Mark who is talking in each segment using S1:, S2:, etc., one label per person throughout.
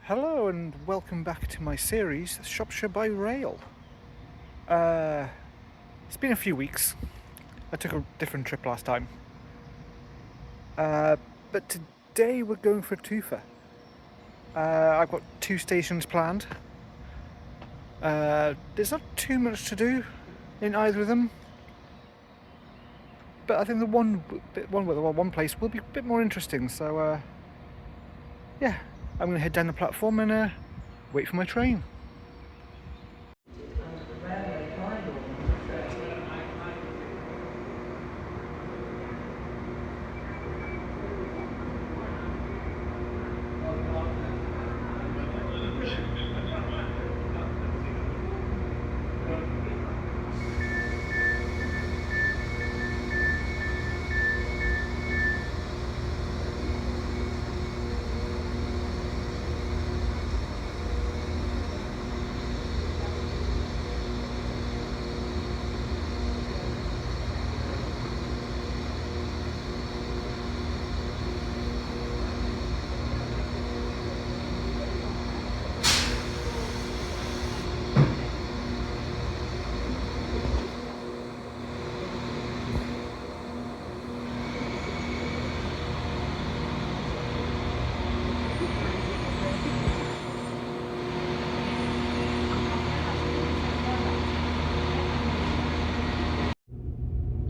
S1: Hello and welcome back to my series, Shropshire by Rail. It's been a few weeks. I took a different trip last time. But today we're going for a twofer. I've got two stations planned. There's not too much to do in either of them. But I think the one place will be a bit more interesting. So, yeah, I'm going to head down the platform and wait for my train.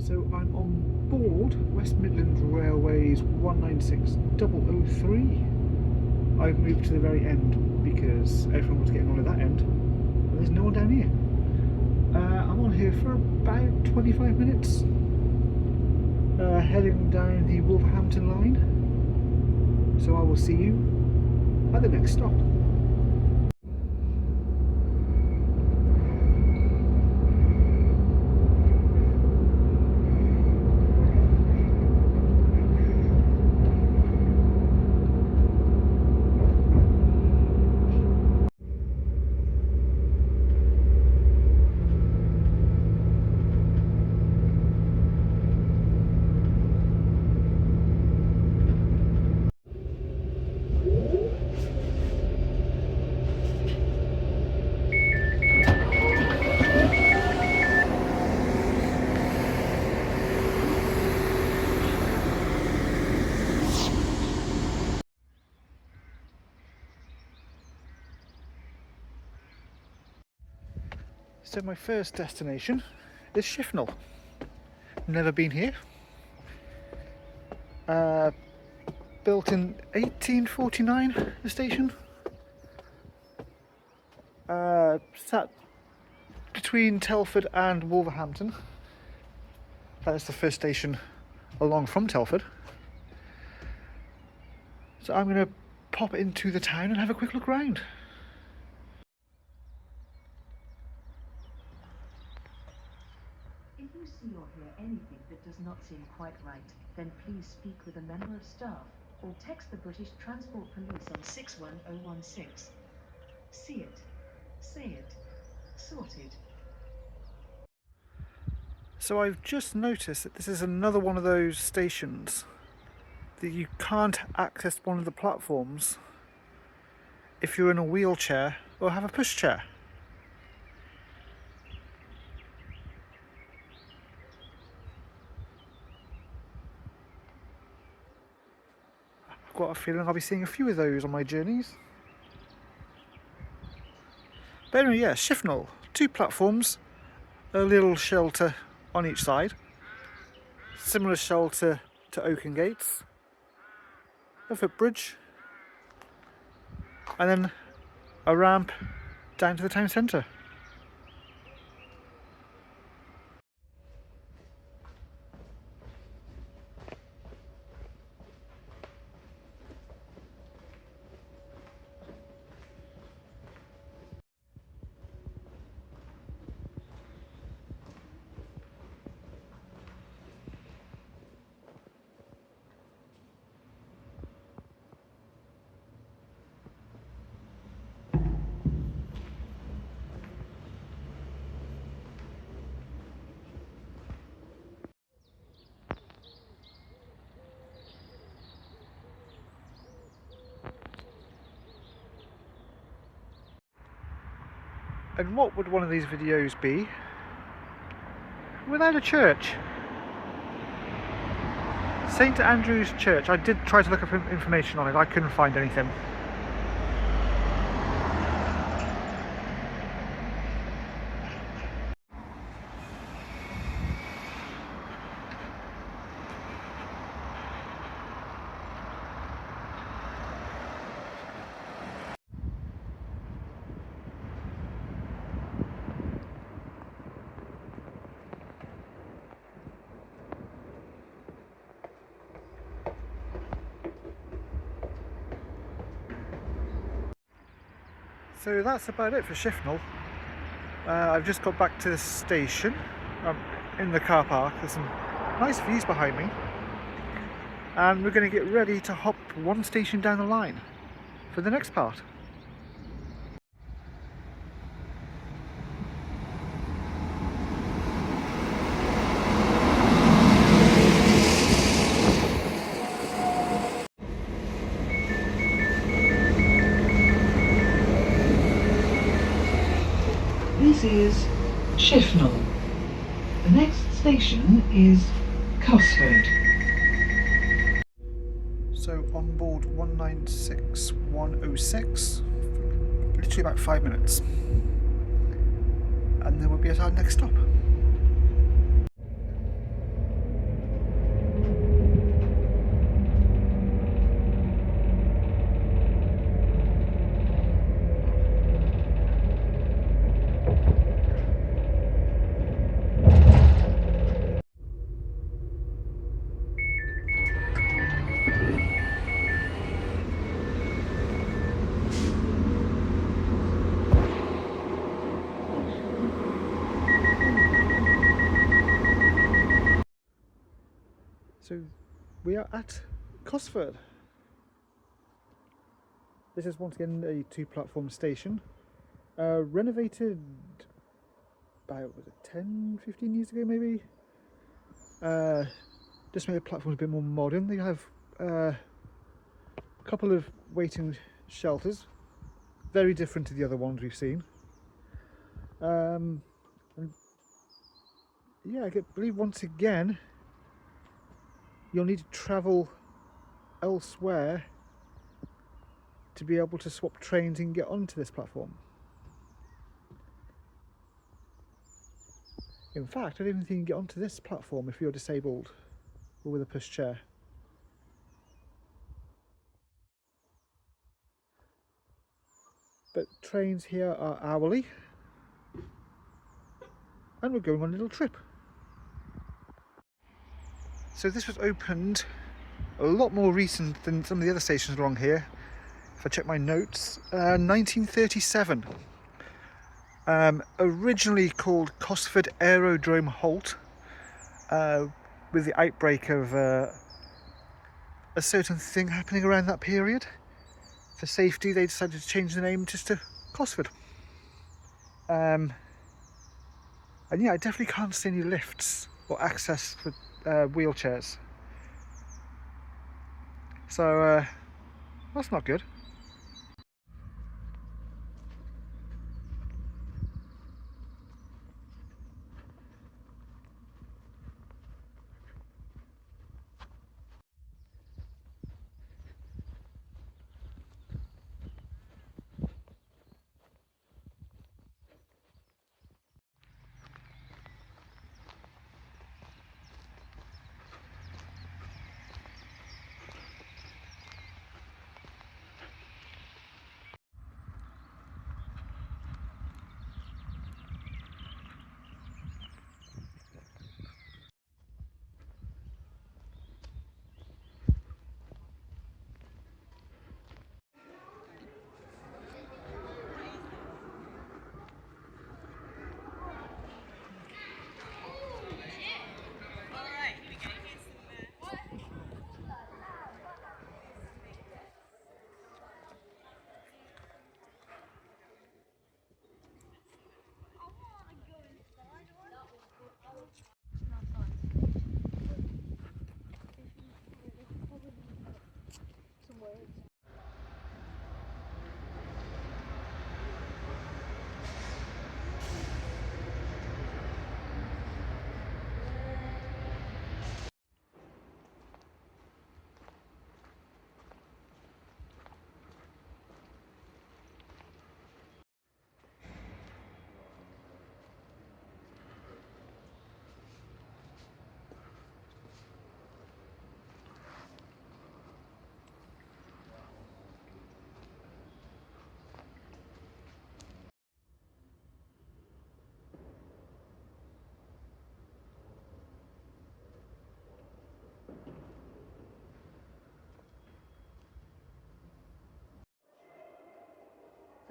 S1: So I'm on board West Midlands Railway's 196003. I've moved to the very end because everyone was getting on at that end. And there's no one down here. I'm on here for about 25 minutes. Heading down the Wolverhampton line. So I will see you at the next stop. So my first destination is Shifnal. Never been here. Built in 1849, the station. Sat between Telford and Wolverhampton. That is the first station along from Telford. So I'm going to pop into the town and have a quick look around.
S2: If you see or hear anything that does not seem quite right, then please speak with a member of staff or text the British Transport Police on 61016. See it, say it, sorted.
S1: So I've just noticed that this is another one of those stations that you can't access one of the platforms if you're in a wheelchair or have a pushchair. I've got a feeling I'll be seeing a few of those on my journeys. But anyway, yeah, Shifnal, two platforms, a little shelter on each side, similar shelter to Oaken Gates, a footbridge, and then a ramp down to the town centre. And what would one of these videos be without a church? St Andrew's Church. I did try to look up information on it, I couldn't find anything. So that's about it for Shifnal. I've just got back to the station. I'm in the car park. There's some nice views behind me. And we're going to get ready to hop one station down the line for the next part.
S3: This is Shifnal. The next station is Cosford.
S1: So on board 196106, literally about 5 minutes. And then we'll be at our next stop. So we are at Cosford. This is once again a 2-platform station, renovated about 10-15 years ago maybe. Just made the platforms a bit more modern. They have a couple of waiting shelters, very different to the other ones we've seen. And yeah, I believe once again you'll need to travel elsewhere to be able to swap trains and get onto this platform. In fact, I don't even think you can get onto this platform if you're disabled or with a pushchair. But trains here are hourly, and we're going on a little trip. So this was opened a lot more recent than some of the other stations along here. If I check my notes, 1937. Originally called Cosford Aerodrome Halt, with the outbreak of a certain thing happening around that period. For safety, they decided to change the name just to Cosford. And yeah, I definitely can't see any lifts or access for wheelchairs. So that's not good.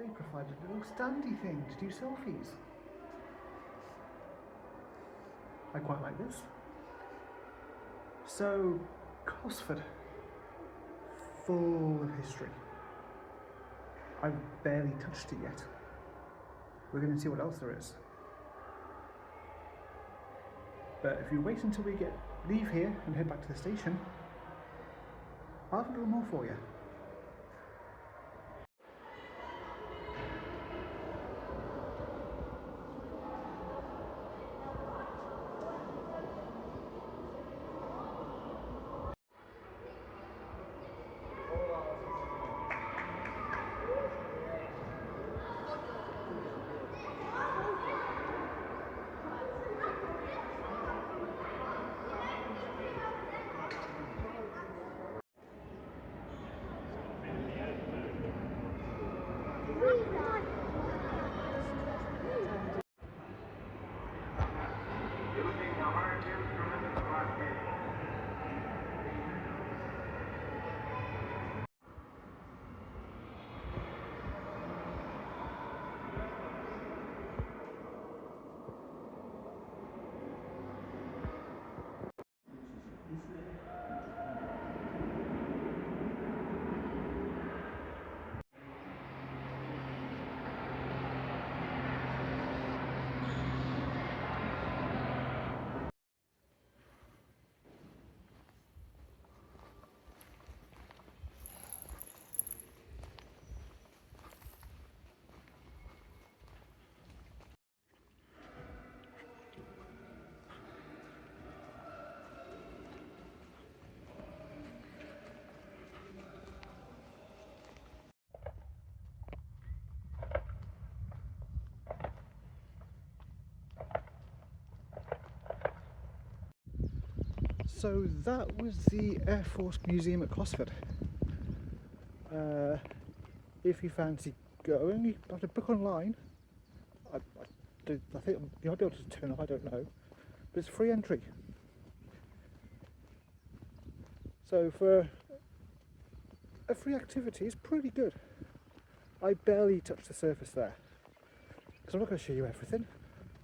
S1: They provided a little standy thing to do selfies. I quite like this. So, Cosford, full of history. I've barely touched it yet. We're going to see what else there is. But if you wait until we leave here and head back to the station, I'll have a little more for you. So that was the Air Force Museum at Cosford. If you fancy going, you have to book online. I think you might be able to turn up, I don't know. But it's free entry. So for a free activity, it's pretty good. I barely touched the surface there. Because I'm not going to show you everything.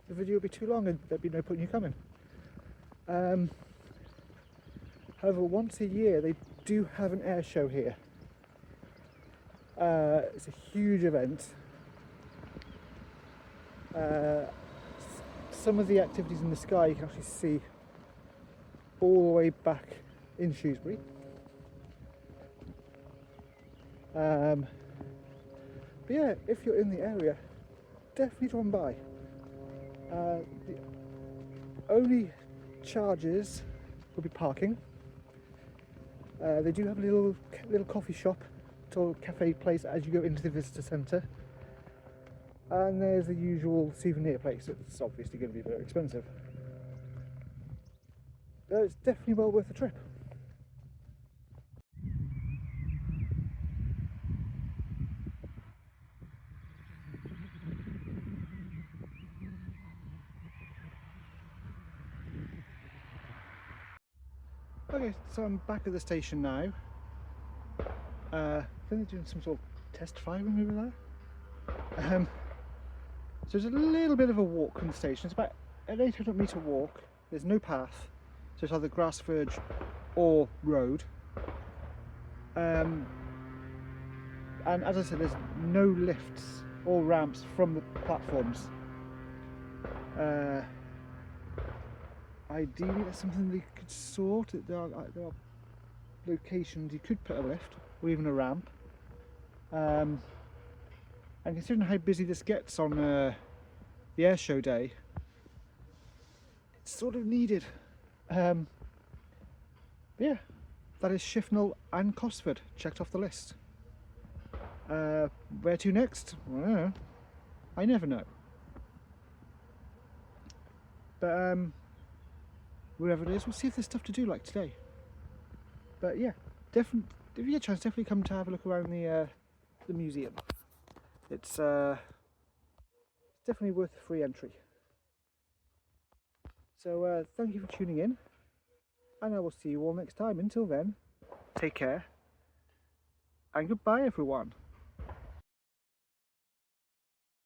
S1: The video would be too long and there'd be no point in you coming. However, once a year they do have an air show here. It's a huge event. Some of the activities in the sky you can actually see all the way back in Shrewsbury. But yeah, if you're in the area, definitely drop by. The only charges will be parking. They do have a little coffee shop, little cafe place as you go into the visitor centre, and there's the usual souvenir place. It's obviously going to be very expensive, but it's definitely well worth the trip. Okay, so I'm back at the station now. I think they're doing some sort of test firing over there. So there's a little bit of a walk from the station. It's about an 800-metre walk. There's no path, so it's either grass verge or road. And as I said, there's no lifts or ramps from the platforms. Ideally, that's something they could sort. There are locations you could put a lift or even a ramp. And considering how busy this gets on the air show day, it's sort of needed. But yeah, that is Shifnal and Cosford checked off the list. Where to next? Well, I never know. But wherever it is, we'll see if there's stuff to do like today. But yeah, definitely, if you get a chance, definitely come to have a look around the museum. It's definitely worth free entry. So thank you for tuning in, and I will see you all next time. Until then, take care, and goodbye everyone.